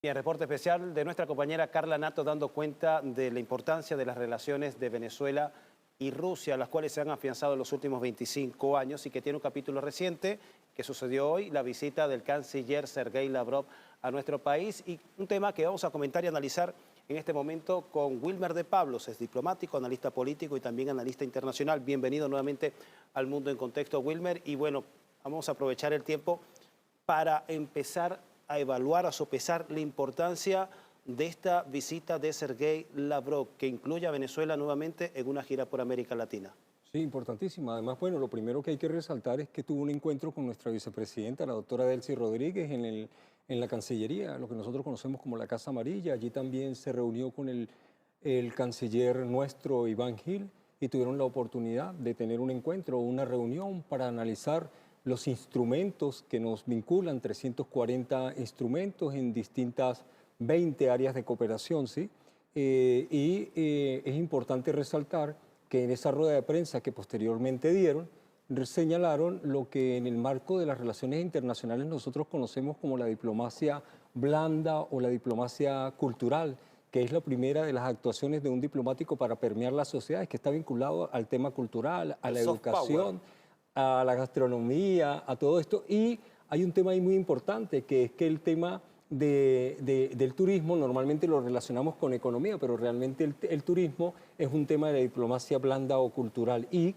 Bien, reporte especial de nuestra compañera Carla Nato dando cuenta de la importancia de las relaciones de Venezuela y Rusia, las cuales se han afianzado en los últimos 25 años y que tiene un capítulo reciente que sucedió hoy, la visita del canciller Sergei Lavrov a nuestro país, y un tema que vamos a comentar y analizar en este momento con Wilmer de Pablos, es diplomático, analista político y también analista internacional. Bienvenido nuevamente al Mundo en Contexto, Wilmer, y bueno, vamos a aprovechar el tiempo para empezar a evaluar, a sopesar la importancia de esta visita de Sergei Lavrov, que incluye a Venezuela nuevamente en una gira por América Latina. Sí, importantísima. Además, bueno, lo primero que hay que resaltar es que tuvo un encuentro con nuestra vicepresidenta, la doctora Delcy Rodríguez, en la Cancillería, lo que nosotros conocemos como la Casa Amarilla. Allí también se reunió con el canciller nuestro, Iván Gil, y tuvieron la oportunidad de tener un encuentro, una reunión para analizar los instrumentos que nos vinculan, 340 instrumentos en distintas 20 áreas de cooperación, ¿sí? Es importante resaltar que en esa rueda de prensa que posteriormente dieron, señalaron lo que en el marco de las relaciones internacionales nosotros conocemos como la diplomacia blanda o la diplomacia cultural, que es la primera de las actuaciones de un diplomático para permear las sociedades, que está vinculado al tema cultural, a la educación, a la gastronomía, a todo esto. Y hay un tema ahí muy importante, que es que el tema del turismo normalmente lo relacionamos con economía, pero realmente el turismo es un tema de diplomacia blanda o cultural. Y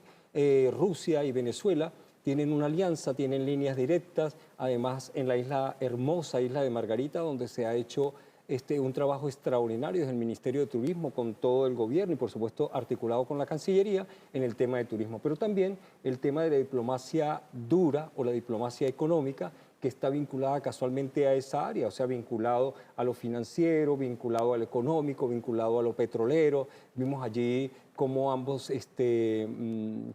Rusia y Venezuela tienen una alianza, tienen líneas directas, además en la hermosa isla de Margarita, donde se ha hecho un trabajo extraordinario desde el Ministerio de Turismo con todo el gobierno y por supuesto articulado con la Cancillería en el tema de turismo, pero también el tema de la diplomacia dura o la diplomacia económica, que está vinculada casualmente a esa área, o sea, vinculado a lo financiero, vinculado a lo económico, vinculado a lo petrolero. Vimos allí cómo ambos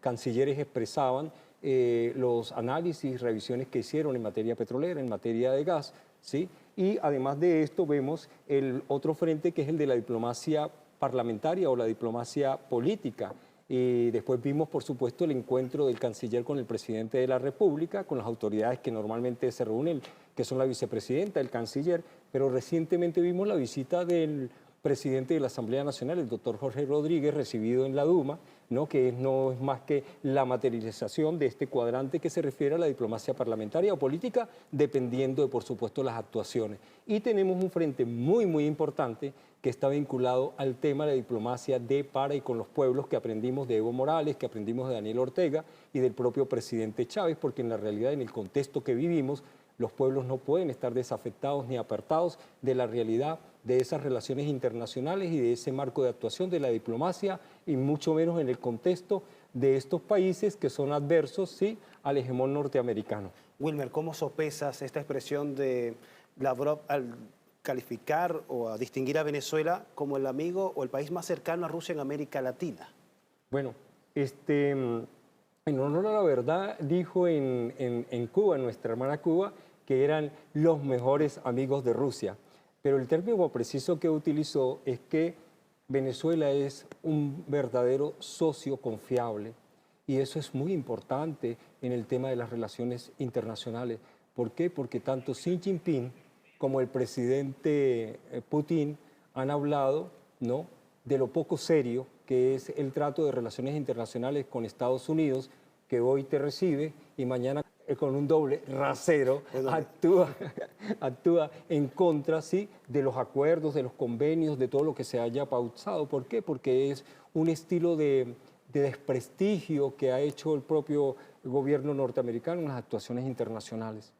cancilleres expresaban los análisis, revisiones que hicieron en materia petrolera, en materia de gas, ¿sí? Y además de esto vemos el otro frente, que es el de la diplomacia parlamentaria o la diplomacia política. Y después vimos, por supuesto, el encuentro del canciller con el presidente de la República, con las autoridades que normalmente se reúnen, que son la vicepresidenta, el canciller, pero recientemente vimos la visita del presidente de la Asamblea Nacional, el doctor Jorge Rodríguez, recibido en la Duma, ¿no? Que no es más que la materialización de este cuadrante que se refiere a la diplomacia parlamentaria o política, dependiendo de, por supuesto, las actuaciones. Y tenemos un frente muy, muy importante que está vinculado al tema de la diplomacia de, para y con los pueblos, que aprendimos de Evo Morales, que aprendimos de Daniel Ortega y del propio presidente Chávez, porque en la realidad, en el contexto que vivimos, los pueblos no pueden estar desafectados ni apartados de la realidad de esas relaciones internacionales y de ese marco de actuación de la diplomacia, y mucho menos en el contexto de estos países que son adversos, sí, al hegemón norteamericano. Wilmer, ¿cómo sopesas esta expresión de Lavrov al calificar o a distinguir a Venezuela como el amigo o el país más cercano a Rusia en América Latina? Bueno, en honor a la verdad, dijo en Cuba, en nuestra hermana Cuba, que eran los mejores amigos de Rusia. Pero el término preciso que utilizó es que Venezuela es un verdadero socio confiable. Y eso es muy importante en el tema de las relaciones internacionales. ¿Por qué? Porque tanto Xi Jinping como el presidente Putin han hablado, ¿no?, de lo poco serio que es el trato de relaciones internacionales con Estados Unidos, que hoy te recibe y mañana con un doble rasero actúa en contra, ¿sí?, de los acuerdos, de los convenios, de todo lo que se haya pautado. ¿Por qué? Porque es un estilo de desprestigio que ha hecho el propio gobierno norteamericano en las actuaciones internacionales.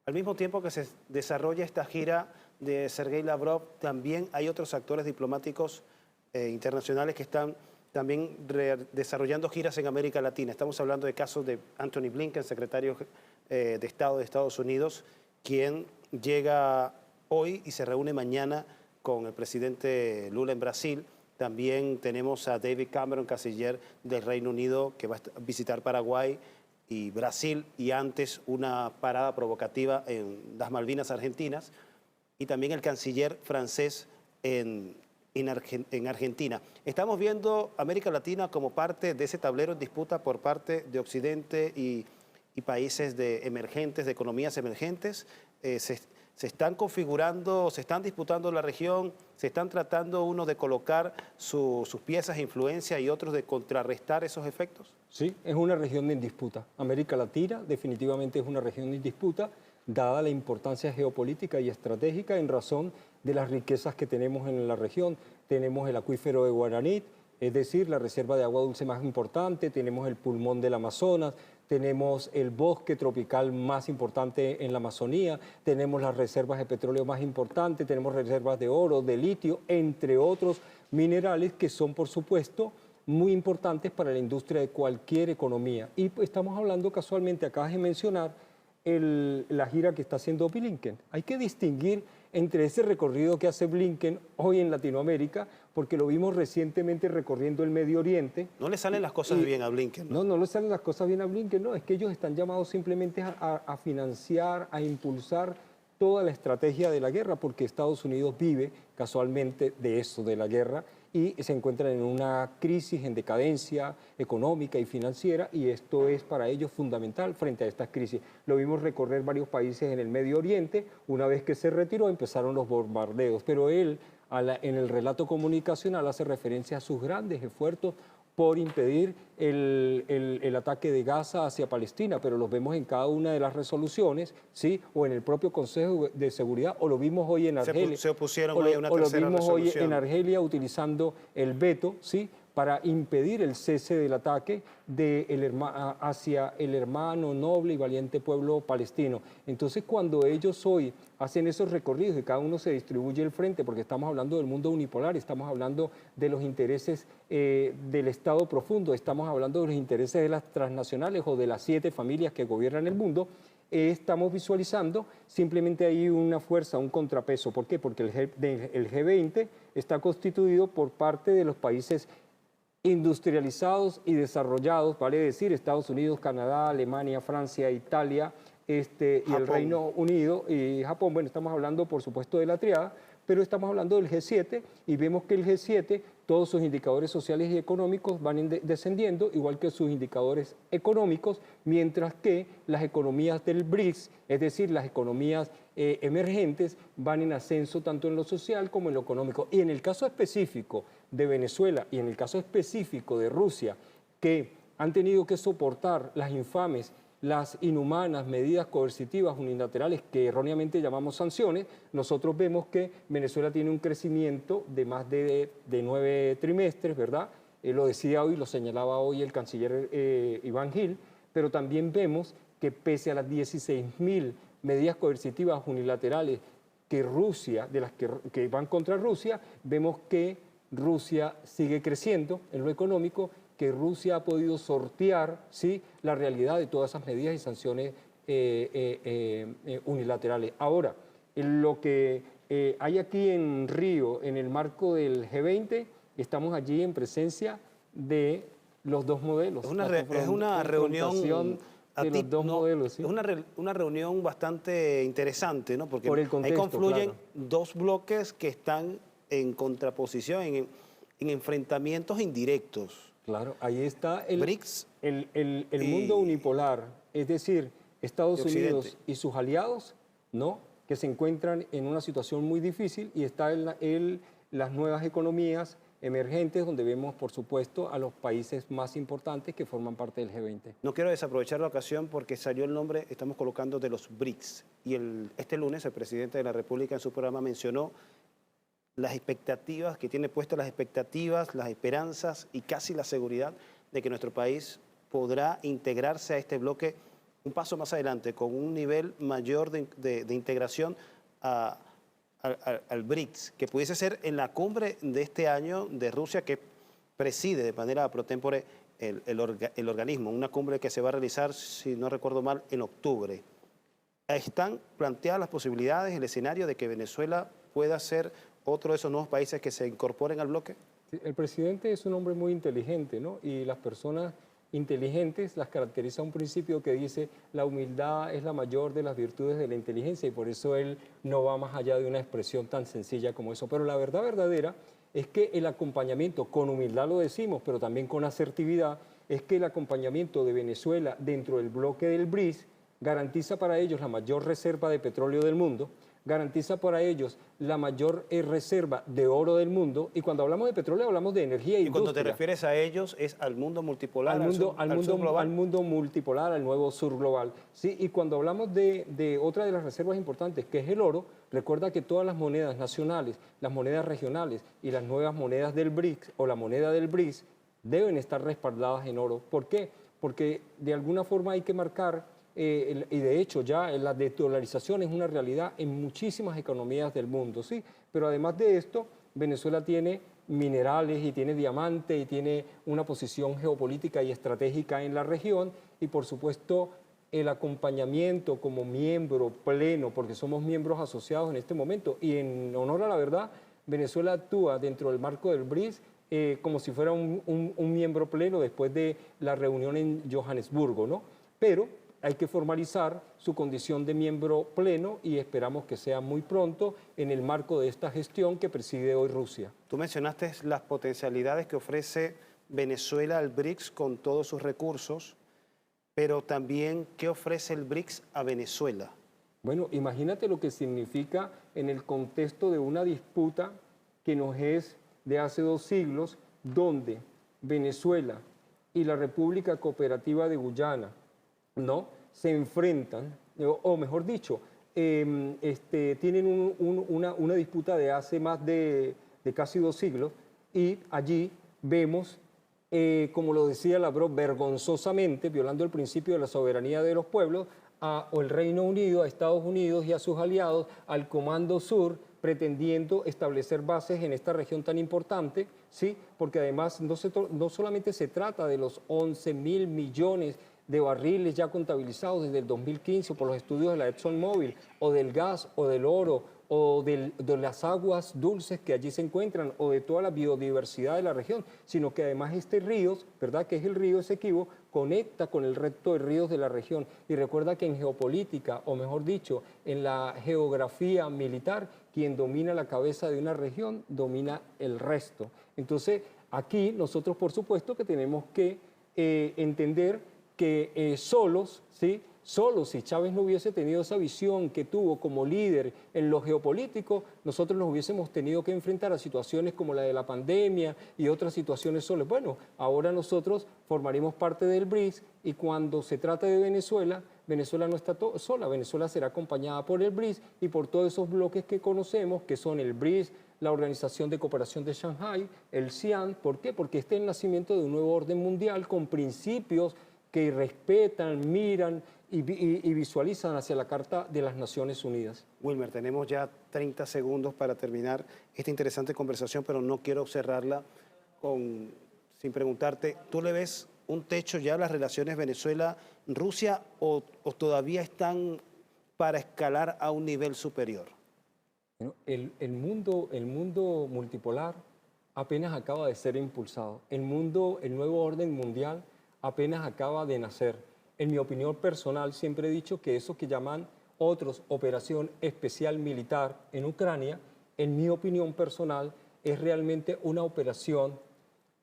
Al mismo tiempo que se desarrolla esta gira de Sergei Lavrov, también hay otros actores diplomáticos internacionales que están también desarrollando giras en América Latina. Estamos hablando de casos de Antony Blinken, secretario de Estado de Estados Unidos, quien llega hoy y se reúne mañana con el presidente Lula en Brasil. También tenemos a David Cameron, canciller del Reino Unido, que va a visitar Paraguay y Brasil, y antes una parada provocativa en las Malvinas Argentinas, y también el canciller francés en Argentina. Estamos viendo América Latina como parte de ese tablero en disputa por parte de Occidente y países emergentes, de economías emergentes. se están configurando, se están disputando la región, se están tratando uno de colocar sus piezas de influencia y otros de contrarrestar esos efectos? Sí, es una región en disputa. América Latina definitivamente es una región en disputa, dada la importancia geopolítica y estratégica en razón de las riquezas que tenemos en la región. Tenemos el acuífero de Guaranit, es decir, la reserva de agua dulce más importante, tenemos el pulmón del Amazonas, tenemos el bosque tropical más importante en la Amazonía, tenemos las reservas de petróleo más importantes, tenemos reservas de oro, de litio, entre otros minerales que son, por supuesto, muy importantes para la industria de cualquier economía. Y pues, estamos hablando casualmente, acabas de mencionar, la gira que está haciendo Blinken. Hay que distinguir entre ese recorrido que hace Blinken hoy en Latinoamérica, porque lo vimos recientemente recorriendo el Medio Oriente. No le salen las cosas bien a Blinken, ¿no? No le salen las cosas bien a Blinken, no, es que ellos están llamados simplemente a financiar, a impulsar toda la estrategia de la guerra, porque Estados Unidos vive casualmente de eso, de la guerra, y se encuentran en una crisis, en decadencia económica y financiera, y esto es para ellos fundamental frente a estas crisis. Lo vimos recorrer varios países en el Medio Oriente, una vez que se retiró empezaron los bombardeos, pero él en el relato comunicacional hace referencia a sus grandes esfuerzos por impedir el ataque de Gaza hacia Palestina, pero los vemos en cada una de las resoluciones, ¿sí? O en el propio Consejo de Seguridad, o lo vimos hoy en Argelia. Se opusieron hoy a una tercera resolución. O lo vimos hoy en Argelia utilizando el veto, ¿sí? Para impedir el cese del ataque hacia el hermano, noble y valiente pueblo palestino. Entonces, cuando ellos hoy hacen esos recorridos y cada uno se distribuye el frente, porque estamos hablando del mundo unipolar, estamos hablando de los intereses del Estado profundo, estamos hablando de los intereses de las transnacionales o de las 7 familias que gobiernan el mundo, estamos visualizando simplemente ahí una fuerza, un contrapeso. ¿Por qué? Porque el G20 está constituido por parte de los países industrializados y desarrollados, vale decir, Estados Unidos, Canadá, Alemania, Francia, Italia, y el Reino Unido y Japón. Bueno, estamos hablando, por supuesto, de la triada, pero estamos hablando del G7 y vemos que el G7, todos sus indicadores sociales y económicos van descendiendo, igual que sus indicadores económicos, mientras que las economías del BRICS, es decir, las economías emergentes, van en ascenso tanto en lo social como en lo económico. Y en el caso específico de Venezuela y en el caso específico de Rusia, que han tenido que soportar las infames, las inhumanas medidas coercitivas unilaterales que erróneamente llamamos sanciones, nosotros vemos que Venezuela tiene un crecimiento de más de 9 trimestres, ¿verdad? Lo decía hoy, lo señalaba hoy el canciller Iván Gil, pero también vemos que pese a las 16.000 medidas coercitivas unilaterales que Rusia, de las que van contra Rusia, vemos que Rusia sigue creciendo en lo económico, que Rusia ha podido sortear, ¿sí?, la realidad de todas esas medidas y sanciones unilaterales. Ahora, lo que hay aquí en Río, en el marco del G20, estamos allí en presencia de los dos modelos. Es una reunión de los dos modelos, ¿sí? Es una reunión bastante interesante, ¿no? Porque por el contexto, ahí confluyen claro, dos bloques que están en contraposición, en enfrentamientos indirectos. Claro, ahí está el BRICS el mundo unipolar, es decir, Estados Unidos y sus aliados, ¿no?, que se encuentran en una situación muy difícil, y está las nuevas economías emergentes, donde vemos, por supuesto, a los países más importantes que forman parte del G20. No quiero desaprovechar la ocasión porque salió el nombre, estamos colocando, de los BRICS. Y este lunes el presidente de la República en su programa mencionó las expectativas, que tiene puestas las expectativas, las esperanzas y casi la seguridad de que nuestro país podrá integrarse a este bloque un paso más adelante, con un nivel mayor de integración al BRICS, que pudiese ser en la cumbre de este año de Rusia, que preside de manera pro tempore el organismo, una cumbre que se va a realizar, si no recuerdo mal, en octubre. ¿Están planteadas las posibilidades, el escenario de que Venezuela pueda ser otro de esos nuevos países que se incorporen al bloque? El presidente es un hombre muy inteligente, ¿no? Y las personas inteligentes las caracteriza un principio que dice: la humildad es la mayor de las virtudes de la inteligencia, y por eso él no va más allá de una expresión tan sencilla como eso. Pero la verdad verdadera es que el acompañamiento, con humildad lo decimos, pero también con asertividad, es que el acompañamiento de Venezuela dentro del bloque del BRICS garantiza para ellos la mayor reserva de petróleo del mundo, garantiza para ellos la mayor reserva de oro del mundo. Y cuando hablamos de petróleo, hablamos de energía e Y cuando te industria. refieres a ellos, es al mundo multipolar, Al mundo, al sur global. al mundo multipolar, al nuevo sur global. ¿Sí? Y cuando hablamos de otra de las reservas importantes, que es el oro, recuerda que todas las monedas nacionales, las monedas regionales y las nuevas monedas del BRICS o la moneda del BRICS deben estar respaldadas en oro. ¿Por qué? Porque de alguna forma hay que marcar, y de hecho ya la desdolarización es una realidad en muchísimas economías del mundo, ¿sí? Pero además de esto, Venezuela tiene minerales y tiene diamante y tiene una posición geopolítica y estratégica en la región y por supuesto el acompañamiento como miembro pleno, porque somos miembros asociados en este momento y en honor a la verdad, Venezuela actúa dentro del marco del BRICS como si fuera un miembro pleno después de la reunión en Johannesburgo, ¿no? Pero hay que formalizar su condición de miembro pleno y esperamos que sea muy pronto en el marco de esta gestión que preside hoy Rusia. Tú mencionaste las potencialidades que ofrece Venezuela al BRICS con todos sus recursos, pero también ¿qué ofrece el BRICS a Venezuela? Bueno, imagínate lo que significa en el contexto de una disputa que nos es de hace 2 siglos, donde Venezuela y la República Cooperativa de Guyana, ¿no?, se enfrentan, o mejor dicho, tienen una disputa de hace más de casi 2 siglos, y allí vemos, como lo decía Lavrov, vergonzosamente, violando el principio de la soberanía de los pueblos, o el Reino Unido, a Estados Unidos y a sus aliados, al Comando Sur, pretendiendo establecer bases en esta región tan importante, ¿sí? Porque además no solamente se trata de los 11.000 millones de barriles ya contabilizados desde el 2015 por los estudios de la ExxonMobil, o del gas, o del oro, o de las aguas dulces que allí se encuentran, o de toda la biodiversidad de la región, sino que además este río, ¿verdad?, que es el río Esequibo, conecta con el resto de ríos de la región. Y recuerda que en geopolítica, o mejor dicho, en la geografía militar, quien domina la cabeza de una región, domina el resto. Entonces, aquí nosotros, por supuesto, que tenemos que entender que solos, ¿sí?, solo si Chávez no hubiese tenido esa visión que tuvo como líder en lo geopolítico, nosotros nos hubiésemos tenido que enfrentar a situaciones como la de la pandemia y otras situaciones solas. Bueno, ahora nosotros formaremos parte del BRICS y cuando se trata de Venezuela, Venezuela no está sola, Venezuela será acompañada por el BRICS y por todos esos bloques que conocemos, que son el BRICS, la Organización de Cooperación de Shanghái, el CIAN. ¿Por qué? Porque este es el nacimiento de un nuevo orden mundial con principios que respetan, miran y visualizan hacia la Carta de las Naciones Unidas. Wilmer, tenemos ya 30 segundos para terminar esta interesante conversación, pero no quiero cerrarla sin preguntarte, ¿tú le ves un techo ya a las relaciones Venezuela-Rusia o todavía están para escalar a un nivel superior? Bueno, el mundo multipolar apenas acaba de ser impulsado. El nuevo orden mundial apenas acaba de nacer. En mi opinión personal, siempre he dicho que eso que llaman otros operación especial militar en Ucrania, en mi opinión personal, es realmente una operación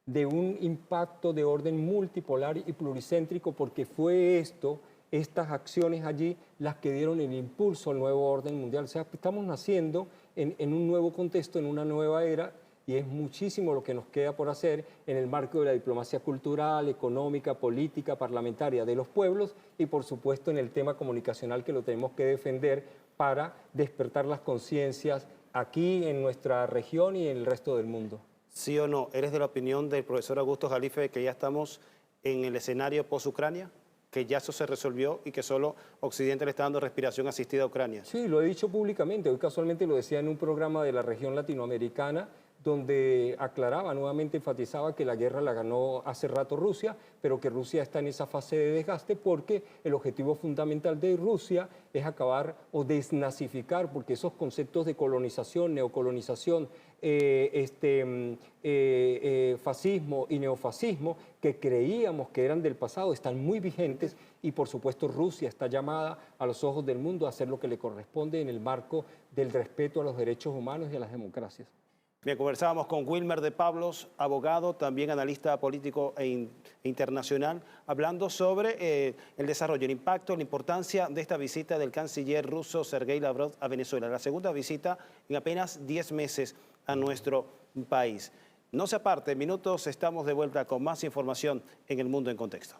de un impacto de orden multipolar y pluricéntrico, porque fue estas acciones allí las que dieron el impulso al nuevo orden mundial. O sea, estamos naciendo en un nuevo contexto, en una nueva era, y es muchísimo lo que nos queda por hacer en el marco de la diplomacia cultural, económica, política, parlamentaria de los pueblos y, por supuesto, en el tema comunicacional que lo tenemos que defender para despertar las conciencias aquí en nuestra región y en el resto del mundo. ¿Sí o no? ¿Eres de la opinión del profesor Augusto Jalife de que ya estamos en el escenario post-Ucrania? ¿Que ya eso se resolvió y que solo Occidente le está dando respiración asistida a Ucrania? Sí, lo he dicho públicamente. Hoy casualmente lo decía en un programa de la región latinoamericana, donde aclaraba, nuevamente enfatizaba que la guerra la ganó hace rato Rusia, pero que Rusia está en esa fase de desgaste porque el objetivo fundamental de Rusia es acabar o desnazificar, porque esos conceptos de colonización, neocolonización, fascismo y neofascismo que creíamos que eran del pasado están muy vigentes y por supuesto Rusia está llamada a los ojos del mundo a hacer lo que le corresponde en el marco del respeto a los derechos humanos y a las democracias. Bien, conversábamos con Wilmer de Pablos, abogado, también analista político e internacional, hablando sobre el desarrollo, el impacto, la importancia de esta visita del canciller ruso Sergei Lavrov a Venezuela, la segunda visita en apenas 10 meses a nuestro país. No se aparte, en minutos estamos de vuelta con más información en El Mundo en Contexto.